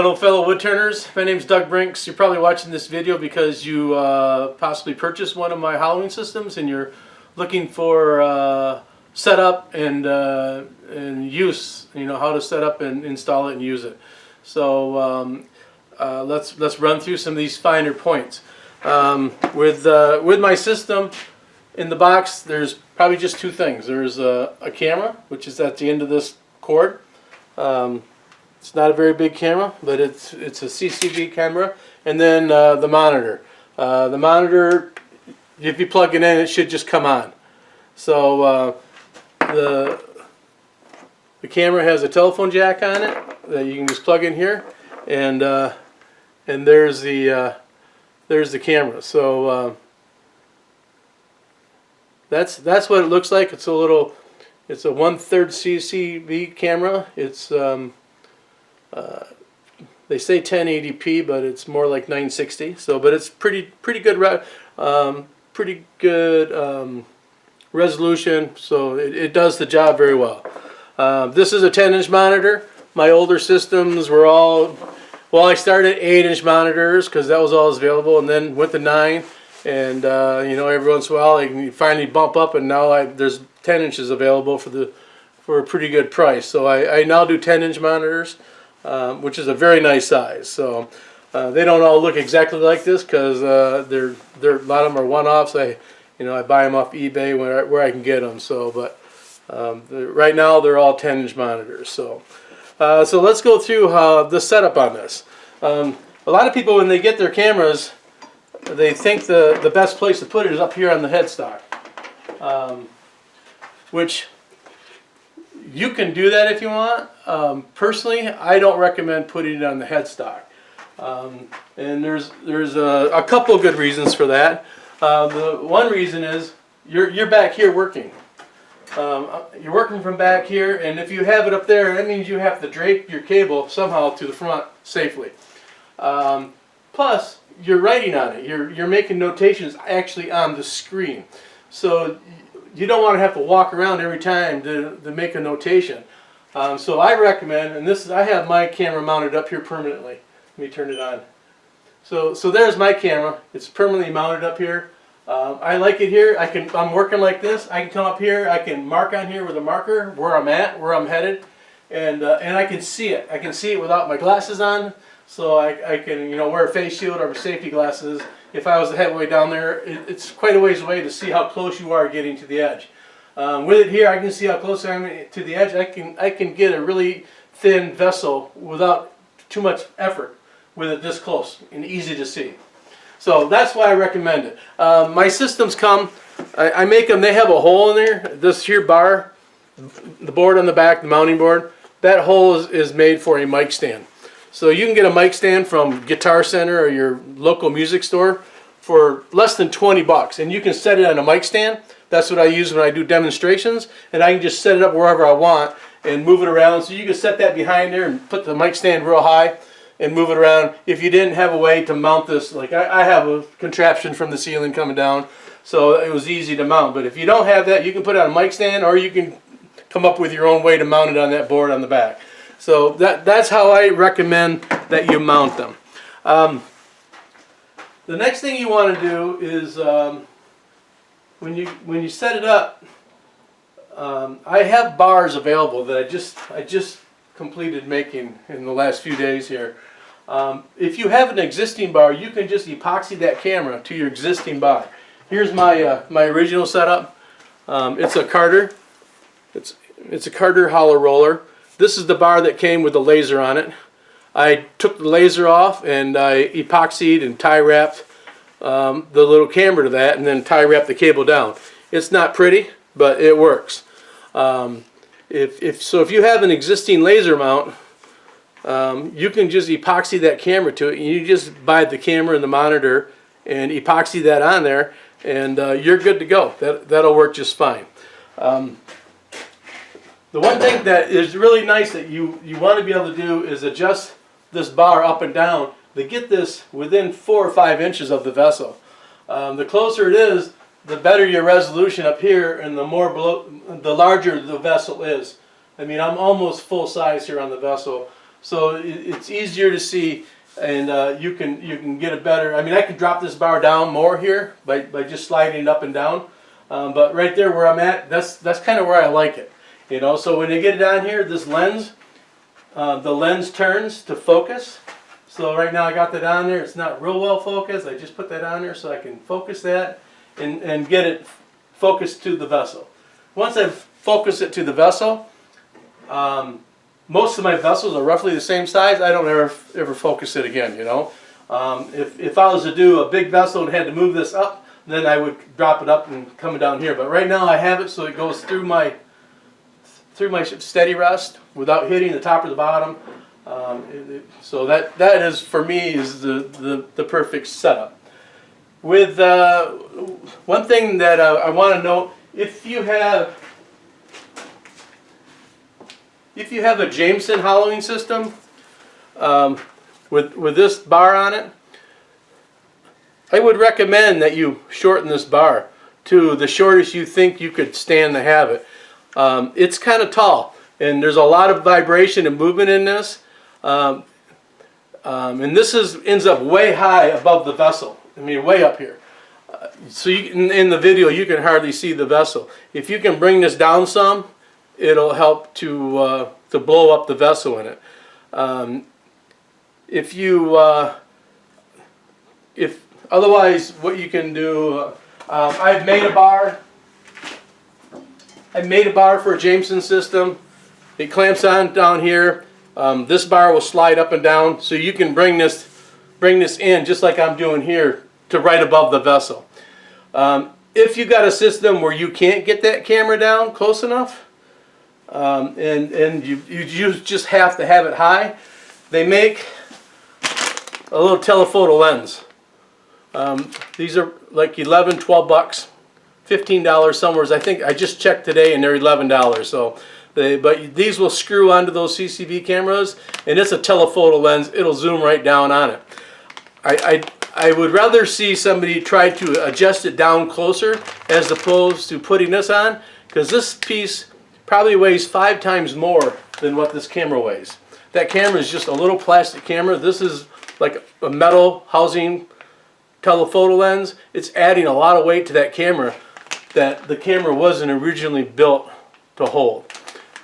Hello fellow woodturners, my name is Doug Brinks. You're probably watching this video because you possibly purchased one of my Halloween systems and you're looking for setup and use, how to set up and install it and use it. So let's run through some of these finer points. With my system in the box, there's probably just two things. There's a camera, which is at the end of this cord. It's not a very big camera, but it's a CCD camera, and then the monitor. The monitor, if you plug it in, it should just come on. So the camera has a telephone jack on it that you can just plug in here, and there's the camera. So that's what it looks like. It's a 1/3 CCD camera. It's they say 1080p, but it's more like 960. So, but it's pretty good resolution. So it does the job very well. This is a 10-inch monitor. My older systems were all, well, I started at 8-inch monitors because that was all available, and then went to 9. And every once in a while I can finally bump up, and now there's 10 inches available for a pretty good price. So I now do 10-inch monitors. Which is a very nice size. So they don't all look exactly like this because a lot of them are one-offs. I buy them off eBay where I can get them. So, but right now they're all 10-inch monitors. So so let's go through the setup on this. A lot of people, when they get their cameras, they think the best place to put it is up here on the headstock, which you can do that if you want. Personally, I don't recommend putting it on the headstock, and there's a couple of good reasons for that. The one reason is you're back here working. You're working from back here, and if you have it up there, that means you have to drape your cable somehow to the front safely. Plus, you're writing on it. You're making notations actually on the screen, so you don't want to have to walk around every time to make a notation. So I recommend, and I have my camera mounted up here permanently. Let me turn it on. So there's my camera. It's permanently mounted up here. I like it here. I'm working like this. I can come up here. I can mark on here with a marker where I'm at, where I'm headed, and I can see it. I can see it without my glasses on. So I can wear a face shield or safety glasses. If I was to head way down there, it's quite a ways away to see how close you are getting to the edge. With it here, I can see how close I am to the edge. I can get a really thin vessel without too much effort with it this close and easy to see. So that's why I recommend it. My systems come, I make them, they have a hole in there. This here bar, the board on the back, the mounting board, that hole is made for a mic stand. So you can get a mic stand from Guitar Center or your local music store for less than 20 bucks, and you can set it on a mic stand. That's what I use when I do demonstrations, and I can just set it up wherever I want and move it around. So you can set that behind there and put the mic stand real high and move it around. If you didn't have a way to mount this, like I have a contraption from the ceiling coming down, so it was easy to mount. But if you don't have that, you can put it on a mic stand, or you can come up with your own way to mount it on that board on the back. So that's how I recommend that you mount them. The next thing you want to do is when you set it up, I have bars available that I just completed making in the last few days here. If you have an existing bar, you can just epoxy that camera to your existing bar. Here's my my original setup. It's a Carter. It's a Carter hollow roller. This is the bar that came with the laser on it. I took the laser off and I epoxied and tie wrapped the little camera to that, and then tie wrapped the cable down. It's not pretty, but it works. If you have an existing laser mount, you can just epoxy that camera to it, and you just buy the camera and the monitor and epoxy that on there, and you're good to go. That'll work just fine. The one thing that is really nice that you want to be able to do is adjust this bar up and down to get this within 4 or 5 inches of the vessel. The closer it is, the better your resolution up here, and the larger the vessel is. I mean, I'm almost full size here on the vessel. so it's easier to see, and you can get a better. I mean, I can drop this bar down more here by just sliding it up and down, but right there where I'm at, that's kind of where I like it. You know, so when you get it on here, this lens, the lens turns to focus. So right now I got that on there. It's not real well focused. I just put that on there so I can focus that and get it focused to the vessel. Once I've focused it to the vessel, most of my vessels are roughly the same size. I don't ever focus it again, you know. If I was to do a big vessel and had to move this up, then I would drop it up and come down here. But right now I have it so it goes through my steady rest without hitting the top or the bottom. So that is, for me, is the perfect setup. With one thing that I want to note, if you have a Jameson hollowing system with this bar on it, I would recommend that you shorten this bar to the shortest you think you could stand to have it. It's kind of tall, and there's a lot of vibration and movement in this, and this ends up way high above the vessel. I mean, way up here. So in the video, you can hardly see the vessel. If you can bring this down some, it'll help to blow up the vessel in it. If otherwise, what you can do, I've made a bar. I made a bar for a Jameson system. It clamps on down here. This bar will slide up and down, so you can bring this in just like I'm doing here to right above the vessel. If you got a system where you can't get that camera down close enough, and you just have to have it high, they make a little telephoto lens. These are like $11, $12, $15 somewhere. I think I just checked today, and they're $11. So, but these will screw onto those CCD cameras, and it's a telephoto lens. It'll zoom right down on it. I would rather see somebody try to adjust it down closer as opposed to putting this on, because this piece probably weighs 5 times more than what this camera weighs. That camera is just a little plastic camera. This is like a metal housing telephoto lens. It's adding a lot of weight to that camera that the camera wasn't originally built to hold.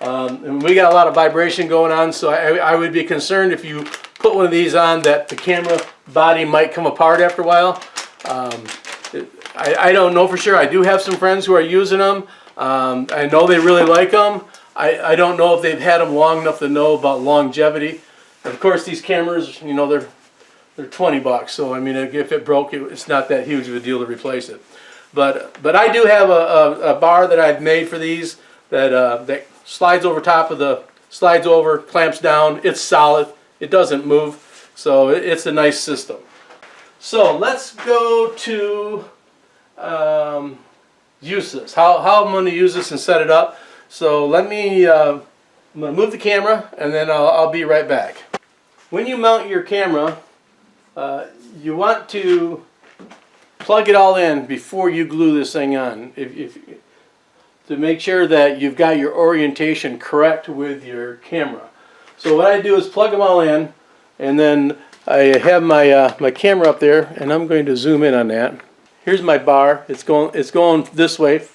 And we got a lot of vibration going on, so I would be concerned if you put one of these on that the camera body might come apart after a while. I don't know for sure. I do have some friends who are using them. I know they really like them. I don't know if they've had them long enough to know about longevity. Of course, these cameras, you know, they're $20. So I mean, if it broke, it's not that huge of a deal to replace it. But I do have a bar that I've made for these that slides over top of slides over, clamps down. It's solid. It doesn't move. So it's a nice system. So let's go to use this. How I'm going to use this and set it up. So let me, I'm going to move the camera, and then I'll be right back. When you mount your camera, you want to plug it all in before you glue this thing on, to make sure that you've got your orientation correct with your camera. So what I do is plug them all in, and then I have my camera up there, and I'm going to zoom in on that. Here's my bar. It's going this way.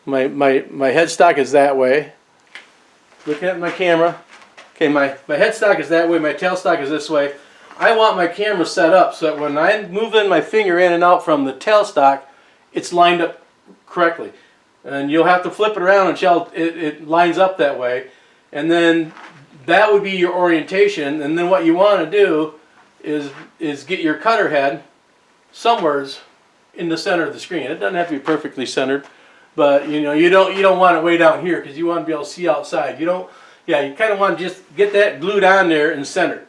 My headstock is that way. Looking at my camera. Okay, my headstock is that way. My tailstock is this way. I want my camera set up so that when I'm moving my finger in and out from the tailstock, it's lined up correctly. And you'll have to flip it around until it lines up that way. And then that would be your orientation. And then what you want to do is get your cutter head somewhere in the center of the screen. It doesn't have to be perfectly centered, but you don't want it way down here because you want to be able to see outside. You kind of want to just get that glued on there and centered.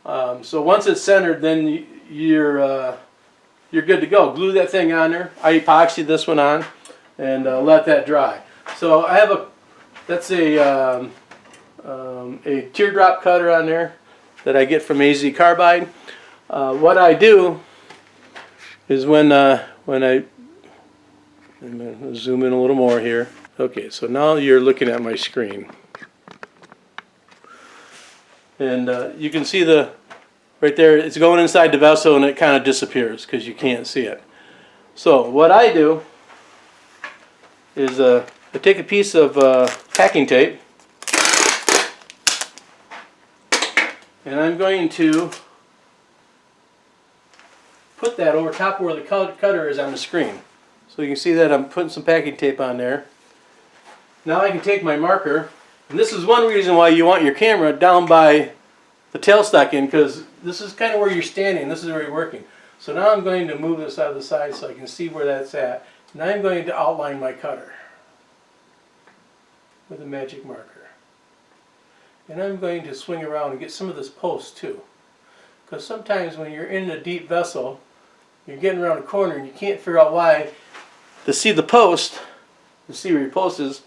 So once it's centered, then you're good to go. Glue that thing on there. I epoxy this one on and let that dry. So I have that's a teardrop cutter on there that I get from AZ Carbide. What I do is when I'm going to zoom in a little more here. Okay, so now you're looking at my screen. And you can see right there, it's going inside the vessel and it kind of disappears because you can't see it. So what I do is I take a piece of packing tape and I'm going to put that over top where the cutter is on the screen. So you can see that I'm putting some packing tape on there. Now I can take my marker, and this is one reason why you want your camera down by the tailstock end, because this is kind of where you're standing, this is where you're working. So now I'm going to move this out of the side so I can see where that's at. Now I'm going to outline my cutter with a magic marker. And I'm going to swing around and get some of this post too. Because sometimes when you're in a deep vessel, you're getting around a corner and you can't figure out why. To see the post, to see where your post is,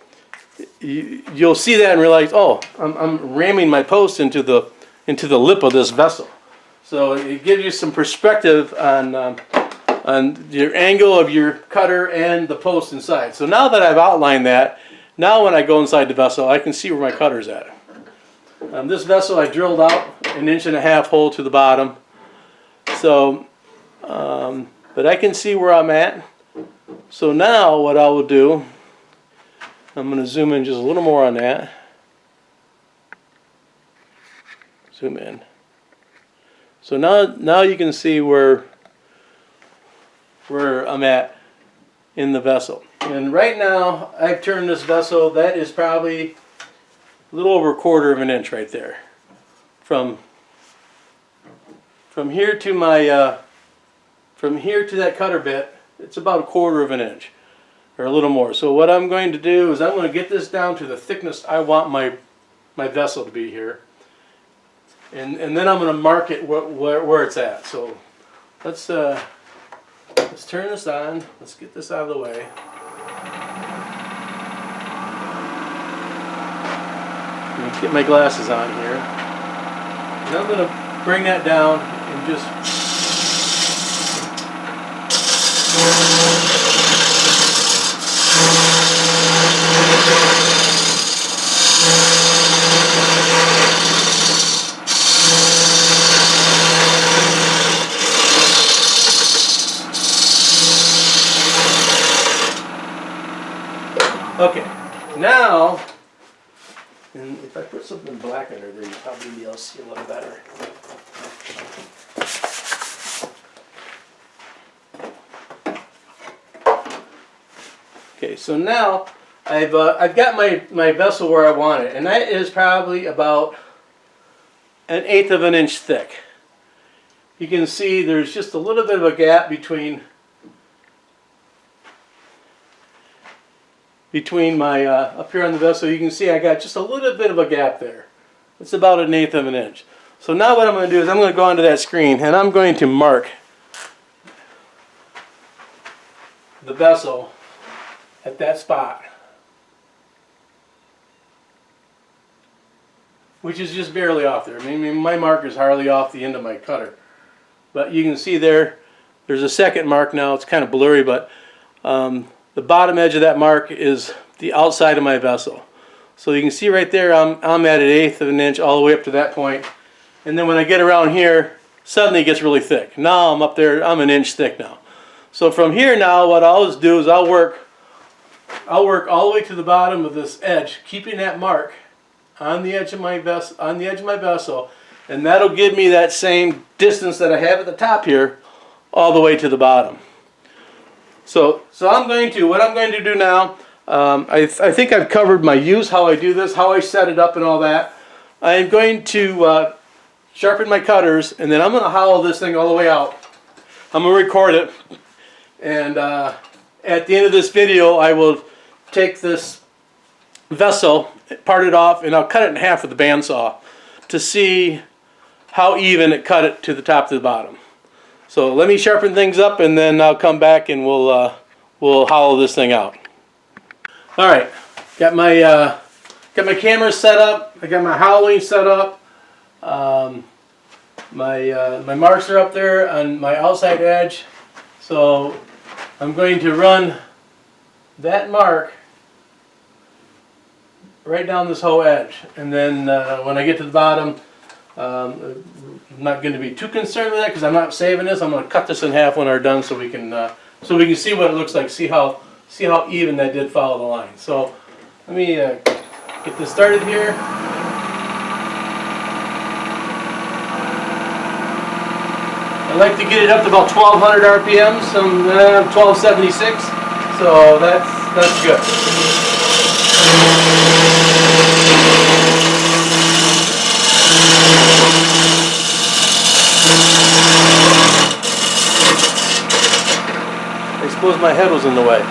you'll see that and realize, oh, I'm ramming my post into the lip of this vessel. So it gives you some perspective on your angle of your cutter and the post inside. So now that I've outlined that, now when I go inside the vessel, I can see where my cutter's at. This vessel I drilled out 1.5 inch hole to the bottom. So, but I can see where I'm at. So now what I will do, I'm going to zoom in just a little more on that. Zoom in. So now you can see where I'm at in the vessel. And right now I've turned this vessel, that is probably a little over 1/4 inch right there. From here to my from here to that cutter bit, it's about 1/4 inch or a little more. So what I'm going to do is I'm going to get this down to the thickness I want my vessel to be here. And then I'm going to mark it where it's at. So let's turn this on. Let's get this out of the way. Let me get my glasses on here. And I'm going to bring that down and just okay, now, and if I put something black under there, you'll probably be able to see a little better. Okay, so now I've got my vessel where I want it, and that is probably about 1/8 inch thick. You can see there's just a little bit of a gap between my up here on the vessel. You can see I got just a little bit of a gap there. It's about 1/8 inch. So now what I'm going to do is I'm going to go onto that screen and I'm going to mark the vessel at that spot, which is just barely off there. I mean, my mark is hardly off the end of my cutter. But you can see there's a second mark now. It's kind of blurry, but the bottom edge of that mark is the outside of my vessel. So you can see right there I'm at 1/8 inch all the way up to that point. And then when I get around here, suddenly it gets really thick. Now I'm up there, I'm 1 inch thick now. So from here now, what I'll always do is I'll work all the way to the bottom of this edge, keeping that mark on the edge of my vessel, and that'll give me that same distance that I have at the top here, all the way to the bottom. So what I'm going to do now, I think I've covered my use, how I do this, how I set it up and all that. I'm going to sharpen my cutters, and then I'm going to hollow this thing all the way out. I'm going to record it, and at the end of this video I will take this vessel, part it off, and I'll cut it in half with the bandsaw to see how even it cut it to the top to the bottom. So let me sharpen things up, and then I'll come back and we'll hollow this thing out. All right, got my camera set up. I got my hollowing set up. My marks are up there on my outside edge. So I'm going to run that mark right down this whole edge, and then when I get to the bottom, I'm not going to be too concerned with that because I'm not saving this. I'm going to cut this in half when we're done so we can see what it looks like. See how even that did follow the line. So let me get this started here. I like to get it up to about 1200 RPM, some 1276. So that's good. I suppose my head was in the way.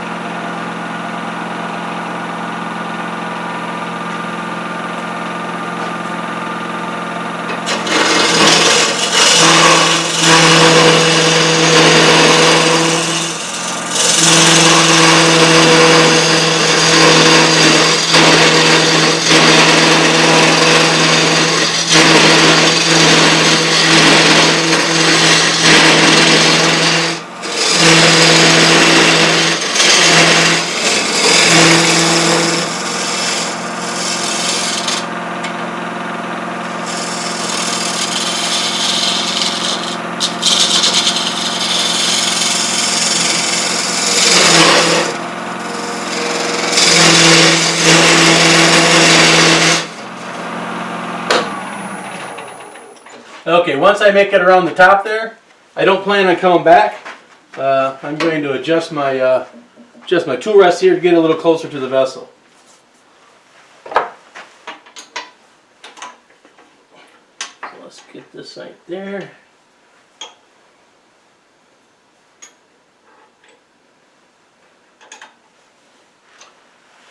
Okay, once I make it around the top there, I don't plan on coming back. I'm going to adjust my tool rest here to get a little closer to the vessel. So let's get this right there.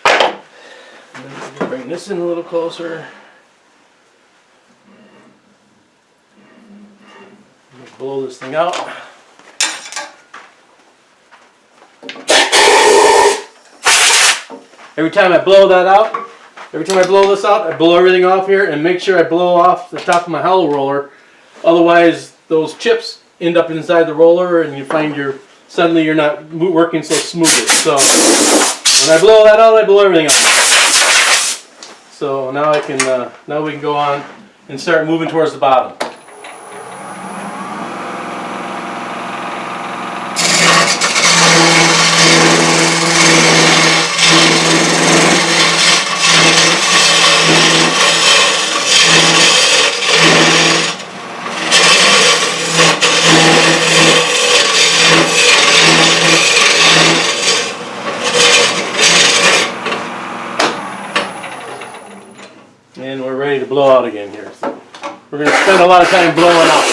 And then bring this in a little closer. Blow this thing out. Every time I blow this out, I blow everything off here and make sure I blow off the top of my hollow roller. Otherwise, those chips end up inside the roller and you find suddenly you're not working so smoothly. So when I blow that out, I blow everything out. So now now we can go on and start moving towards the bottom. And we're ready to blow out again here. So we're going to spend a lot of time blowing out.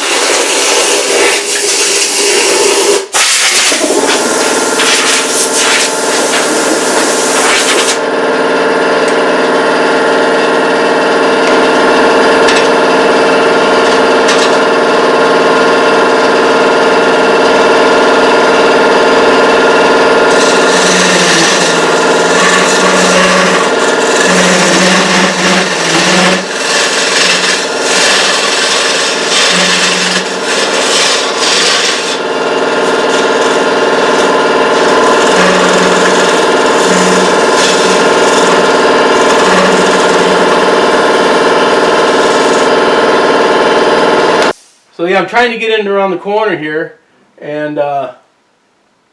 So yeah, I'm trying to get in around the corner here, and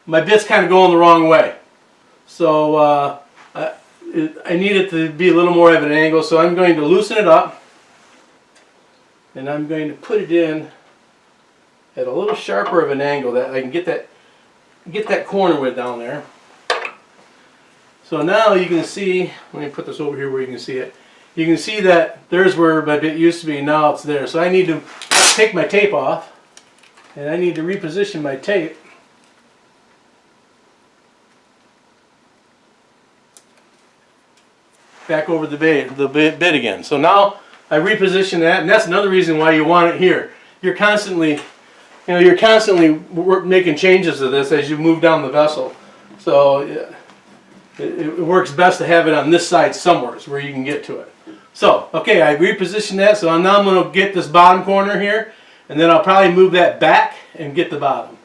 my bit's kind of going the wrong way. So I need it to be a little more of an angle, so I'm going to loosen it up, and I'm going to put it in at a little sharper of an angle that I can get that corner with down there. So now you can see, let me put this over here where you can see it. You can see that there's where my bit used to be, now it's there. So I need to take my tape off, and I need to reposition my tape back over the bit again. So now I reposition that, and that's another reason why you want it here. You're constantly making changes to this as you move down the vessel. So it works best to have it on this side somewhere where you can get to it. So, okay, I repositioned that, so now I'm going to get this bottom corner here, and then I'll probably move that back and get the bottom.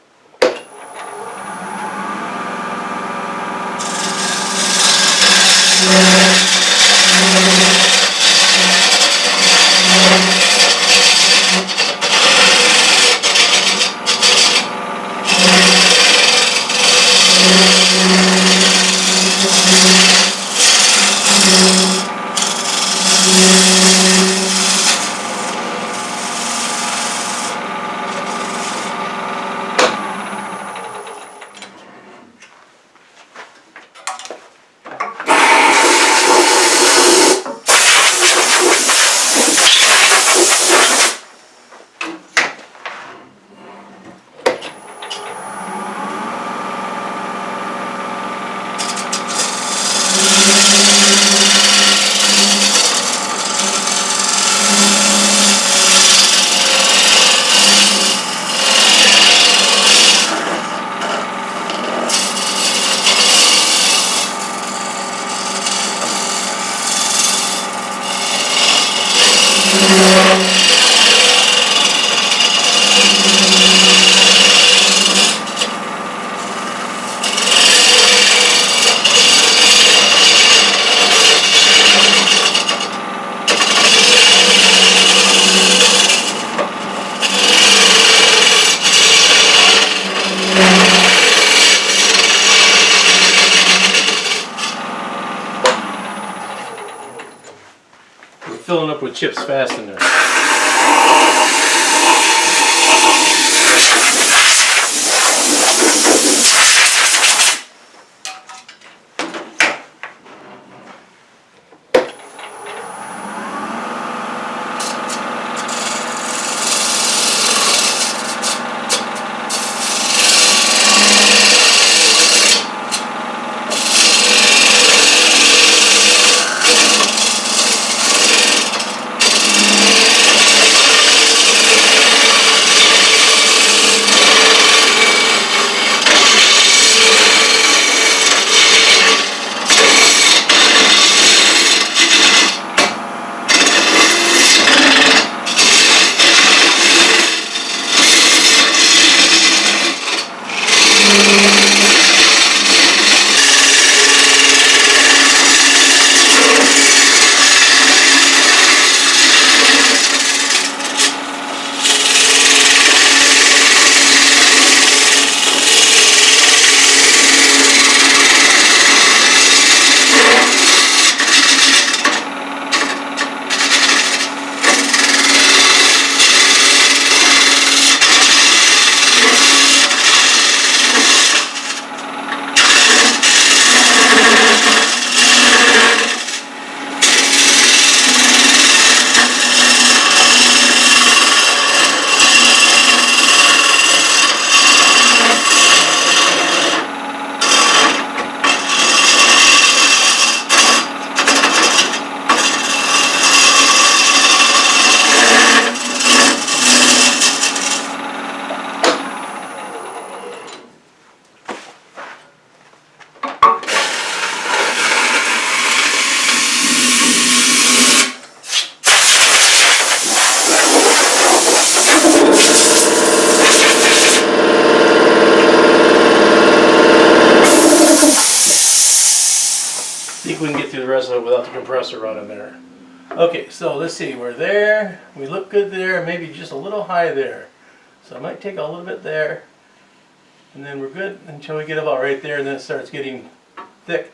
up with chips fast in there. I think we can get through the rest of it without the compressor running there. Okay, so let's see, we're there, we look good there, maybe just a little high there. So I might take a little bit there, and then we're good until we get about right there, and then it starts getting thick.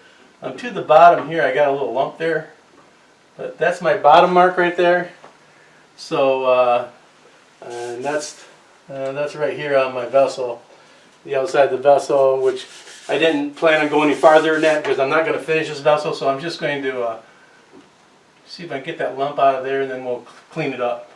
To the bottom here, I got a little lump there, but that's my bottom mark right there. So, and that's right here on my vessel, the outside of the vessel, which I didn't plan on going any farther than that because I'm not going to finish this vessel, so I'm just going to see if I can get that lump out of there, and then we'll clean it up.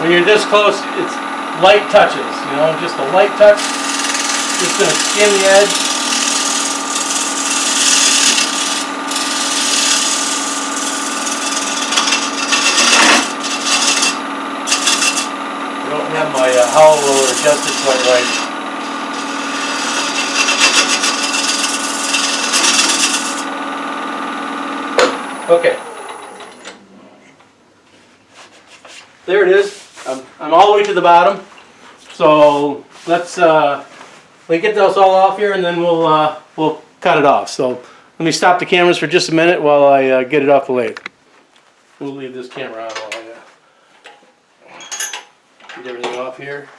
When you're this close, it's light touches, you know, just a light touch. Just going to skim the edge. I don't have my hollow roller adjusted quite right. Okay. There it is. I'm all the way to the bottom. So let's get those all off here, and then we'll cut it off. So let me stop the cameras for just a minute while I get it off the lathe. We'll leave this camera on while I get everything off here.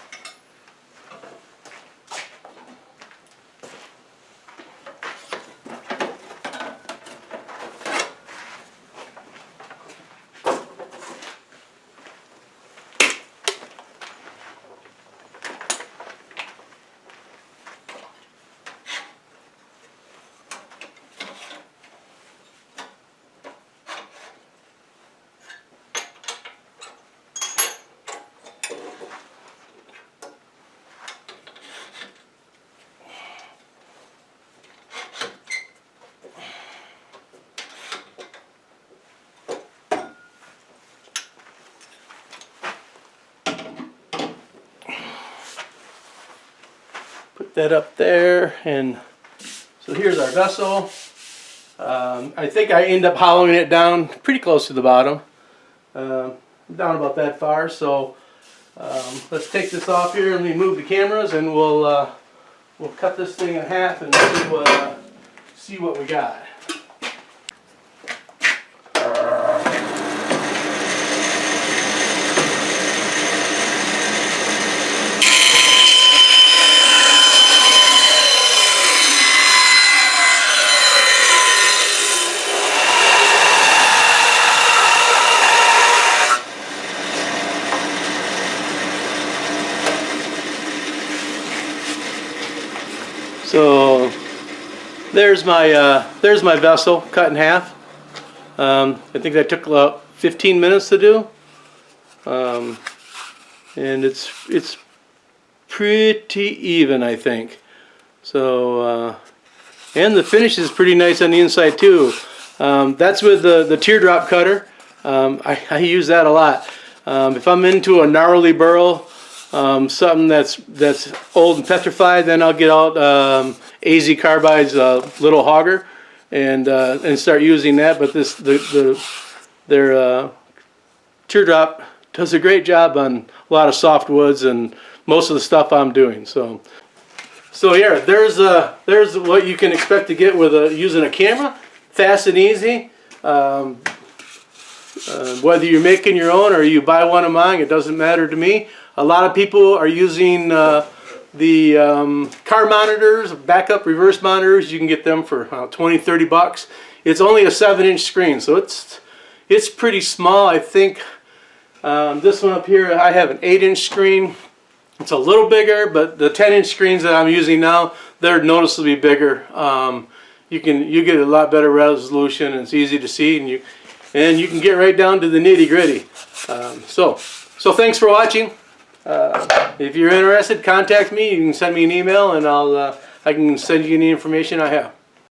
that up there, and so here's our vessel. I think I end up hollowing it down pretty close to the bottom, down about that far. So let's take this off here and we move the cameras, and we'll cut this thing in half and see what we got. So there's my vessel cut in half. I think that took about 15 minutes to do, and it's pretty even, I think. So and the finish is pretty nice on the inside too. That's with the teardrop cutter. I use that a lot. If I'm into a gnarly burl, something that's old and petrified, then I'll get out AZ Carbide's little hogger and start using that. But their teardrop does a great job on a lot of soft woods and most of the stuff I'm doing. So yeah, there's what you can expect to get with using a camera, fast and easy. Whether you're making your own or you buy one of mine, it doesn't matter to me. A lot of people are using the car monitors, backup reverse monitors. You can get them for $20-30. It's only a 7-inch screen, so it's pretty small. I think this one up here, I have an 8-inch screen. It's a little bigger, but the 10-inch screens that I'm using now, they're noticeably bigger. You get a lot better resolution, and it's easy to see, and you can get right down to the nitty-gritty. So thanks for watching. If you're interested, contact me. You can send me an email, and I can send you any information I have.